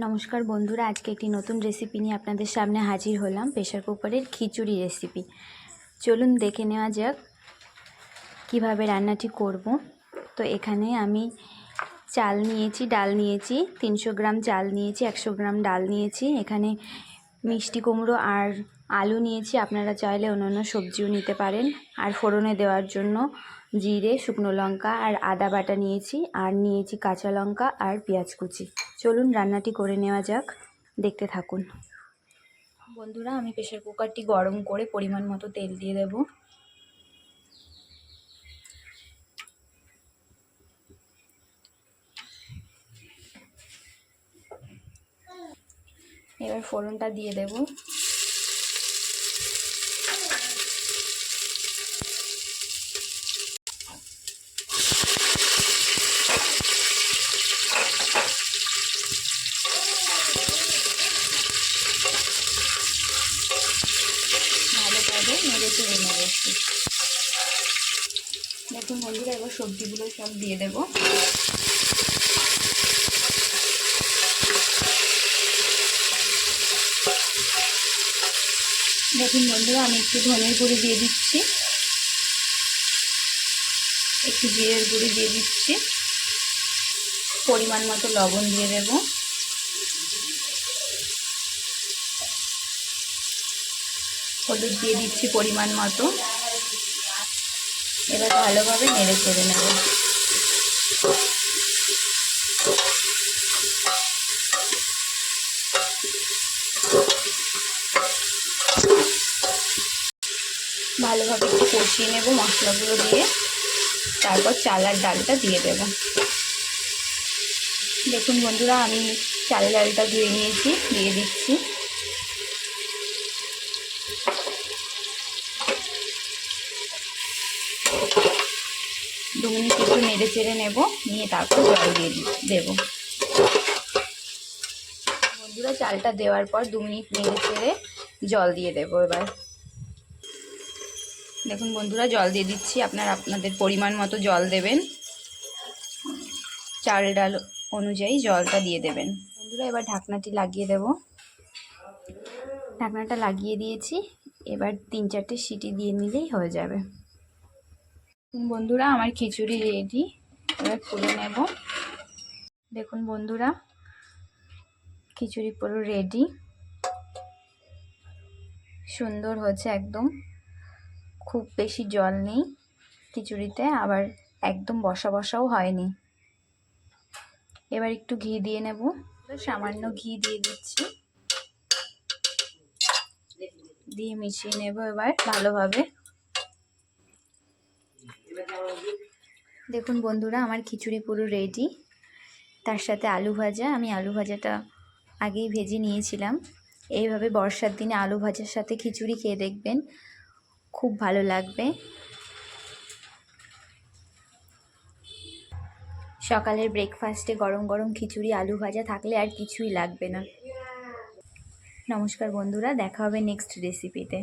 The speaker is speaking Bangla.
নমস্কার বন্ধুরা, আজকে একটি নতুন রেসিপি নিয়ে আপনাদের সামনে হাজির হলাম। প্রেসার কুকারের খিচুড়ি রেসিপি। চলুন দেখে নেওয়া যাক কিভাবে রান্নাটি করব। তো এখানে আমি চাল নিয়েছি, ডাল নিয়েছি, 300 গ্রাম চাল নিয়েছি, 100 গ্রাম ডাল নিয়েছি। এখানে মিষ্টি কুমড়ো আর আলু নিয়েছি, আপনারা চাইলে অন্যান্য সবজিও নিতে পারেন। আর ফোড়নে দেওয়ার জন্য জিরে, শুকনো লঙ্কা আর আদা বাটা নিয়েছি, আর নিয়েছি কাঁচা লঙ্কা আর পেঁয়াজ কুচি। চলুন রান্নাটি করে নেওয়া যাক, দেখতে থাকুন বন্ধুরা। আমি প্রেসার কুকারটি গরম করে পরিমাণ মতো তেল দিয়ে দেব। এবার ফোড়নটা দিয়ে দেব। ভালোভাবে নেড়ে চেড়ে নেব একটু। দেখুন বন্ধুরা, এবার সবজিগুলো সব দিয়ে দেব। দেখুন বন্ধুরা, আমি একটু ধনের গুঁড়ি দিয়ে দিচ্ছি, একটু জিরের গুঁড়ি দিয়ে দিচ্ছি, পরিমাণ মতো লবণ দিয়ে দেব, হলুদ দিয়ে দিচ্ছি পরিমাণ মতো। এবার ভালোভাবে নেড়ে চেড়ে নেব। ভালোভাবে একটু কষিয়ে নেব মশলাগুলো দিয়ে, তারপর চাল আর ডালটা দিয়ে দেব। দেখুন বন্ধুরা, আমি চাল ডালটা ধুয়ে নিয়েছি, দিয়ে দিচ্ছি। দু মিনিট একটু নেড়ে চেড়ে নেব, নিয়ে তারপর জল দিয়ে দেবো। বন্ধুরা, চালটা দেওয়ার পর 2 মিনিট নেড়ে চেড়ে জল দিয়ে দেবো। এবার দেখুন বন্ধুরা, জল দিয়ে দিচ্ছি। আপনারা আপনাদের পরিমাণ মতো জল দেবেন, চাল ডাল অনুযায়ী জলটা দিয়ে দেবেন বন্ধুরা। এবার ঢাকনাটি লাগিয়ে দেব। ঢাকনাটা লাগিয়ে দিয়েছি, এবার 3-4টে সিটি দিয়ে নিলেই হয়ে যাবে। বন্ধুরা, আমার খিচুড়ি রেডি। এবার তুলে নেব। দেখুন বন্ধুরা, খিচুড়ি পুরো রেডি, সুন্দর হচ্ছে একদম। খুব বেশি জল নেই খিচুড়িতে, আবার একদম বসা বসাও হয়নি। এবার একটু ঘি দিয়ে নেব, সামান্য ঘি দিয়ে দিচ্ছি, দিয়ে মিশিয়ে নেব এবার ভালোভাবে। দেখুন বন্ধুরা, আমার খিচুড়ি পুরো রেডি। তার সাথে আলু ভাজা, আমি আলু ভাজাটা আগেই ভেজে নিয়েছিলাম। এইভাবে বর্ষার দিনে আলু ভাজার সাথে খিচুড়ি খেয়ে দেখবেন, খুব ভালো লাগবে। সকালের ব্রেকফাস্টে গরম গরম খিচুড়ি আলু ভাজা থাকলে আর কিছুই লাগবে না। নমস্কার বন্ধুরা, দেখা হবে নেক্সট রেসিপিতে।